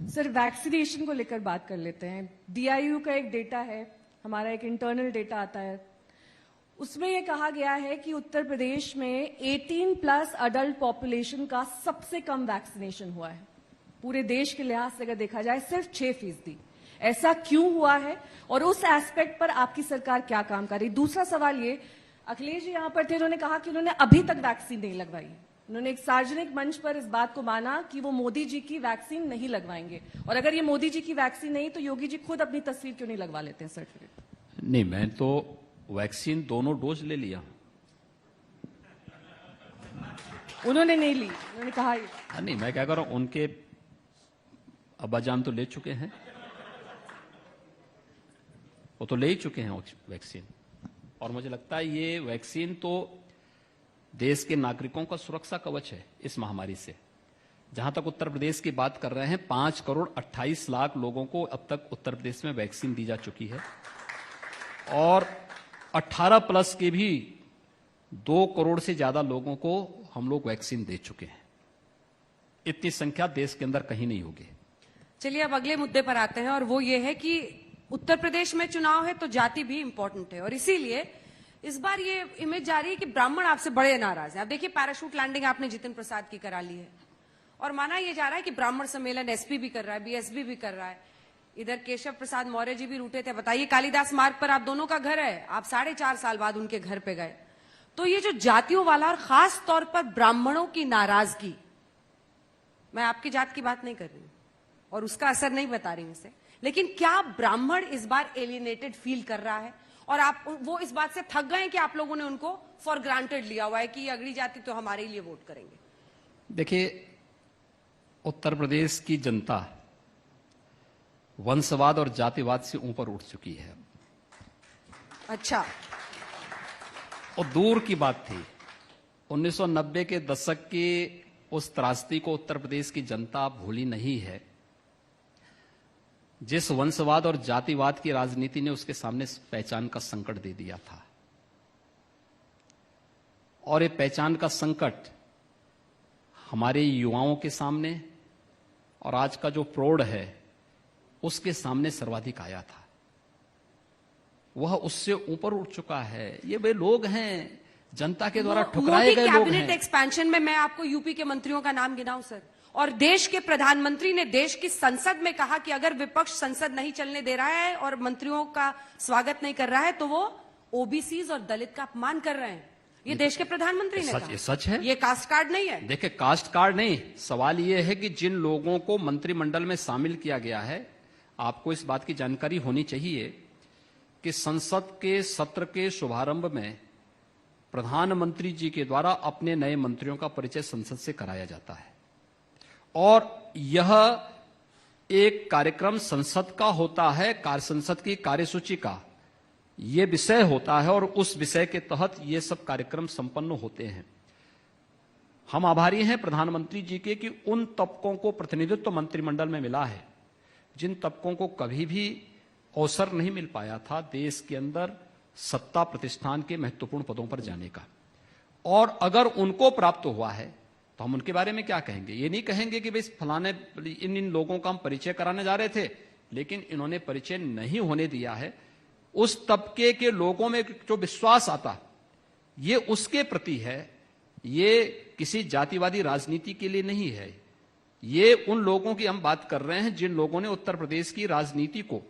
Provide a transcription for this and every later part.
Sir, vaccination को लेकर बात कर लेते हैं। DIU का एक डेटा है, हमारा एक इंटरनल डेटा आता है, उसमें यह कहा गया है कि उत्तर प्रदेश में 18+ अडल्ट पॉपुलेशन का सबसे कम वैक्सीनेशन हुआ है। पूरे देश के लिहाज से अगर देखा जाए सिर्फ 6%। ऐसा क्यों हुआ है और उस एस्पेक्ट पर आपकी सरकार क्या काम कर रही? दूसरा सवाल ये, अखिलेश जी यहां पर थे, उन्होंने कहा कि उन्होंने अभी तक वैक्सीन नहीं लगवाई। उन्होंने एक सार्वजनिक मंच पर इस बात को माना कि वो मोदी जी की वैक्सीन नहीं लगवाएंगे, और अगर ये मोदी जी की वैक्सीन नहीं तो योगी जी खुद अपनी तस्वीर क्यों नहीं लगवा लेते हैं सर्टिफिकेट? नहीं, मैं तो वैक्सीन दोनों डोज ले लिया। उन्होंने नहीं ली, उन्होंने कहा नहीं, मैं क्या कर रहा हूं, उनके अब्बाजान तो ले चुके हैं, वो तो ले ही चुके हैं वैक्सीन। और मुझे लगता है ये वैक्सीन तो देश के नागरिकों का सुरक्षा कवच है इस महामारी से। जहां तक उत्तर प्रदेश की बात कर रहे हैं, 5,28,00,000 लोगों को अब तक उत्तर प्रदेश में वैक्सीन दी जा चुकी है, और 18+ के भी 2 करोड़ से ज्यादा लोगों को हम लोग वैक्सीन दे चुके हैं। इतनी संख्या देश के अंदर कहीं नहीं होगी। चलिए अब अगले मुद्दे पर आते हैं, और वो ये है कि उत्तर प्रदेश में चुनाव है तो जाति भी इंपॉर्टेंट है, और इसीलिए इस बार ये इमेज जा रही है कि ब्राह्मण आपसे बड़े नाराज हैं। अब देखिए, पैराशूट लैंडिंग आपने जितिन प्रसाद की करा ली है, और माना यह जा रहा है कि ब्राह्मण सम्मेलन एसपी भी कर रहा है, बीएसपी भी कर रहा है। इधर केशव प्रसाद मौर्य जी भी रूठे थे। बताइए, कालिदास मार्ग पर आप दोनों का घर है, आप 4.5 साल बाद उनके घर पे गए। तो ये जो जातियों वाला और खास तौर पर ब्राह्मणों की नाराजगी, मैं आपकी जात की बात नहीं कर रही हूं और उसका असर नहीं बता रही हूं इसे, लेकिन क्या ब्राह्मण इस बार एलिनेटेड फील कर रहा है, और आप वो इस बात से थक गए कि आप लोगों ने उनको फॉर ग्रांटेड लिया हुआ है कि ये अगली जाति तो हमारे लिए वोट करेंगे? देखिए, उत्तर प्रदेश की जनता वंशवाद और जातिवाद से ऊपर उठ चुकी है। अच्छा, और दूर की बात थी, 1990 के दशक की उस त्रासदी को उत्तर प्रदेश की जनता भूली नहीं है, जिस वंशवाद और जातिवाद की राजनीति ने उसके सामने पहचान का संकट दे दिया था। और ये पहचान का संकट हमारे युवाओं के सामने और आज का जो प्रौढ़ है उसके सामने सर्वाधिक आया था। वह उससे ऊपर उठ चुका है। ये वे लोग हैं जनता के द्वारा ठुकराए गए लोग हैं। कैबिनेट एक्सपेंशन में मैं आपको यूपी के मंत्रियों का नाम गिनाऊं सर, और देश के प्रधानमंत्री ने देश की संसद में कहा कि अगर विपक्ष संसद नहीं चलने दे रहा है और मंत्रियों का स्वागत नहीं कर रहा है तो वो ओबीसीज और दलित का अपमान कर रहे हैं। ये देश के प्रधानमंत्री ने कहा। ये सच है, ये कास्ट कार्ड नहीं है। देखिए, कास्ट कार्ड नहीं, सवाल ये है कि जिन लोगों को मंत्रिमंडल में शामिल किया गया है, आपको इस बात की जानकारी होनी चाहिए कि संसद के सत्र के शुभारंभ में प्रधानमंत्री जी के द्वारा अपने नए मंत्रियों का परिचय संसद से कराया जाता है, और यह एक कार्यक्रम संसद का होता है, संसद की कार्यसूची का यह विषय होता है, और उस विषय के तहत ये सब कार्यक्रम संपन्न होते हैं। हम आभारी हैं प्रधानमंत्री जी के कि उन तबकों को प्रतिनिधित्व मंत्रिमंडल में मिला है जिन तबकों को कभी भी अवसर नहीं मिल पाया था देश के अंदर सत्ता प्रतिष्ठान के महत्वपूर्ण पदों पर जाने का। और अगर उनको प्राप्त हुआ है तो हम उनके बारे में क्या कहेंगे? ये नहीं कहेंगे कि भाई फलाने इन लोगों का हम परिचय कराने जा रहे थे लेकिन इन्होंने परिचय नहीं होने दिया है। उस तबके के लोगों में जो विश्वास आता ये उसके प्रति है, ये किसी जातिवादी राजनीति के लिए नहीं है। ये उन लोगों की हम बात कर रहे हैं जिन लोगों ने उत्तर प्रदेश की राजनीति को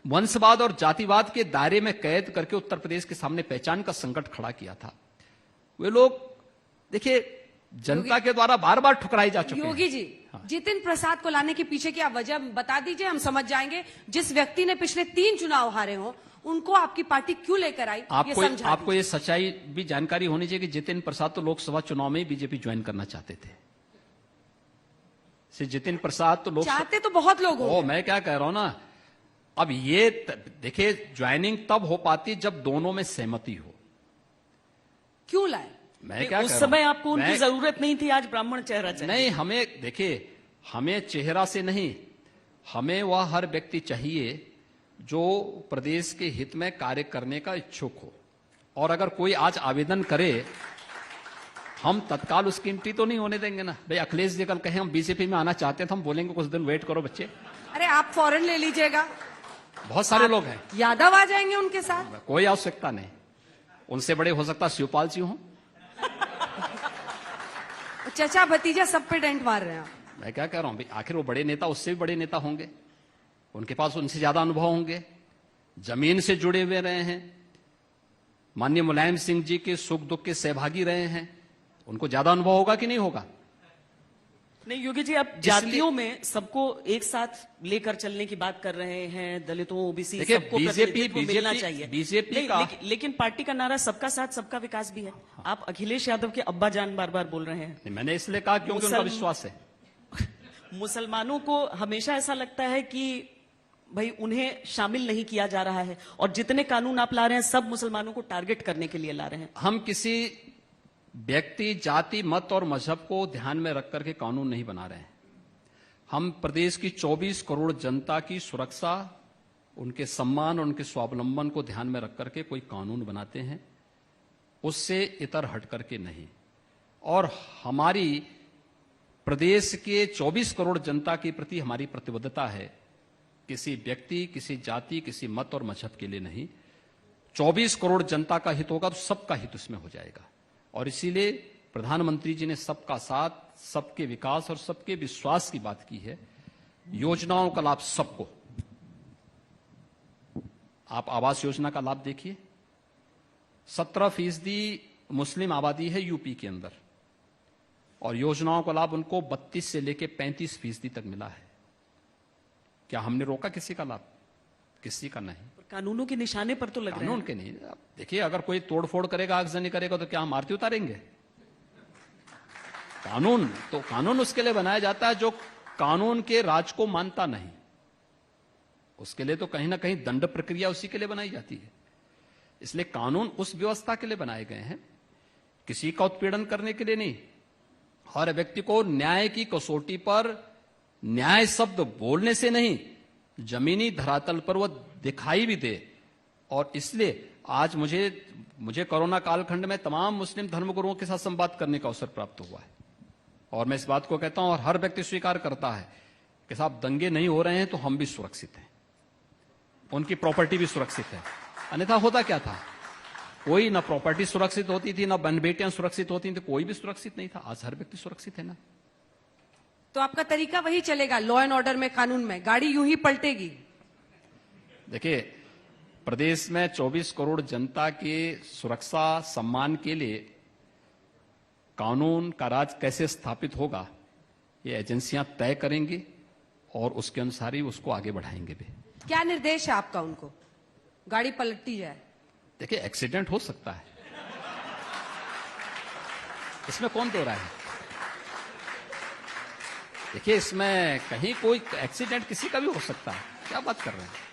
वंशवाद और जातिवाद के दायरे में कैद करके उत्तर प्रदेश के सामने पहचान का संकट खड़ा किया था। वे लोग देखिए जनता के द्वारा बार बार ठुकराए जा चुके हैं। योगी जी, हाँ। जितिन प्रसाद को लाने के पीछे की आप वजह बता दीजिए, हम समझ जाएंगे। जिस व्यक्ति ने पिछले 3 चुनाव हारे हों उनको आपकी पार्टी क्यों लेकर आई? आपको ये सच्चाई भी जानकारी होनी चाहिए कि जितिन प्रसाद तो लोकसभा चुनाव में ही बीजेपी ज्वाइन करना चाहते थे। जितिन प्रसाद तो चाहते तो बहुत लोग हो। मैं क्या कह रहा हूं ना, अब ये देखिए ज्वाइनिंग तब हो पाती जब दोनों में सहमति हो। क्यों लाए? मैं क्या उस समय आपको उनकी जरूरत नहीं थी, आज ब्राह्मण चेहरा चाहिए। नहीं, हमें देखिए, हमें चेहरा से नहीं, हमें वह हर व्यक्ति चाहिए जो प्रदेश के हित में कार्य करने का इच्छुक हो। और अगर कोई आज आवेदन करे हम तत्काल उसकी एंट्री तो नहीं होने देंगे ना भाई। अखिलेश जी कल कहें हम बीजेपी में आना चाहते हैं तो हम बोलेंगे कुछ दिन वेट करो बच्चे। अरे आप फौरन ले लीजिएगा, बहुत सारे लोग हैं, यादव आ जाएंगे उनके साथ। कोई आवश्यकता नहीं, उनसे बड़े हो सकता शिवपाल जी हों। चचा भतीजा सब पे डेंट मार रहे हैं आप। मैं क्या कह रहा हूं भाई, आखिर वो बड़े नेता उससे भी बड़े नेता होंगे, उनके पास उनसे ज्यादा अनुभव होंगे, जमीन से जुड़े हुए रहे हैं, माननीय मुलायम सिंह जी के सुख दुख के सहभागी रहे हैं, उनको ज्यादा अनुभव होगा कि नहीं होगा? नहीं योगी जी, आप जातियों में सबको एक साथ लेकर चलने की बात कर रहे हैं, दलितों ओबीसी सबको प्रतिनिधित्व मिलना चाहिए। बीजेपी का लेकिन पार्टी का नारा सबका साथ सबका विकास भी है। आप अखिलेश यादव के अब्बा जान बार बार बोल रहे हैं। मैंने इसलिए कहा क्योंकि उनका विश्वास है। मुसलमानों को हमेशा ऐसा लगता है कि भाई उन्हें शामिल नहीं किया जा रहा है, और जितने कानून आप ला रहे हैं सब मुसलमानों को टारगेट करने के लिए ला रहे हैं। हम किसी व्यक्ति, जाति, मत और मजहब को ध्यान में रख करके कानून नहीं बना रहे हैं। हम प्रदेश की 24 करोड़ जनता की सुरक्षा, उनके सम्मान और उनके स्वावलंबन को ध्यान में रख करके कोई कानून बनाते हैं, उससे इतर हट करके नहीं। और हमारी प्रदेश के 24 करोड़ जनता के प्रति हमारी प्रतिबद्धता है, किसी व्यक्ति, किसी जाति, किसी मत और मजहब के लिए नहीं। 24 करोड़ जनता का हित होगा तो सबका हित उसमें हो जाएगा। और इसीलिए प्रधानमंत्री जी ने सबका साथ, सबके विकास और सबके विश्वास की बात की है। योजनाओं का लाभ सबको। आप आवास योजना का लाभ देखिए, 17% मुस्लिम आबादी है यूपी के अंदर, और योजनाओं का लाभ उनको 32 से लेकर 35% तक मिला है। क्या हमने रोका किसी का लाभ? किसी का नहीं। कानूनों के निशाने पर तो लग रहे हैं। कानून के नहीं। देखिए, अगर कोई तोड़फोड़ करेगा, आगजनी करेगा तो क्या हम आरती उतारेंगे? कानून तो कानून उसके लिए बनाया जाता है जो कानून के राज को मानता नहीं, उसके लिए तो कहीं ना कहीं दंड प्रक्रिया उसी के लिए बनाई जाती है। इसलिए कानून उस व्यवस्था के लिए बनाए गए हैं, किसी का उत्पीड़न करने के लिए नहीं। हर व्यक्ति को न्याय की कसौटी पर न्याय शब्द बोलने से नहीं, जमीनी धरातल पर वह दिखाई भी दे। और इसलिए आज मुझे कोरोना कालखंड में तमाम मुस्लिम धर्मगुरुओं के साथ संवाद करने का अवसर प्राप्त हुआ है, और मैं इस बात को कहता हूं और हर व्यक्ति स्वीकार करता है कि साहब दंगे नहीं हो रहे हैं तो हम भी सुरक्षित हैं, उनकी प्रॉपर्टी भी सुरक्षित है। अन्यथा होता क्या था, कोई ना प्रॉपर्टी सुरक्षित होती थी, ना बहन बेटियां सुरक्षित होती थी, कोई भी सुरक्षित नहीं था। आज हर व्यक्ति सुरक्षित है ना। तो आपका तरीका वही चलेगा, लॉ एंड ऑर्डर में, कानून में, गाड़ी यूं ही पलटेगी? देखिए, प्रदेश में 24 करोड़ जनता के सुरक्षा सम्मान के लिए कानून का राज कैसे स्थापित होगा, ये एजेंसियां तय करेंगी और उसके अनुसार ही उसको आगे बढ़ाएंगे भी। क्या निर्देश है आपका उनको? गाड़ी पलटती जाए? देखिए, एक्सीडेंट हो सकता है, इसमें कौन दो रहा है? देखिए, इसमें कहीं कोई एक्सीडेंट किसी का भी हो सकता है। क्या बात कर रहे हैं?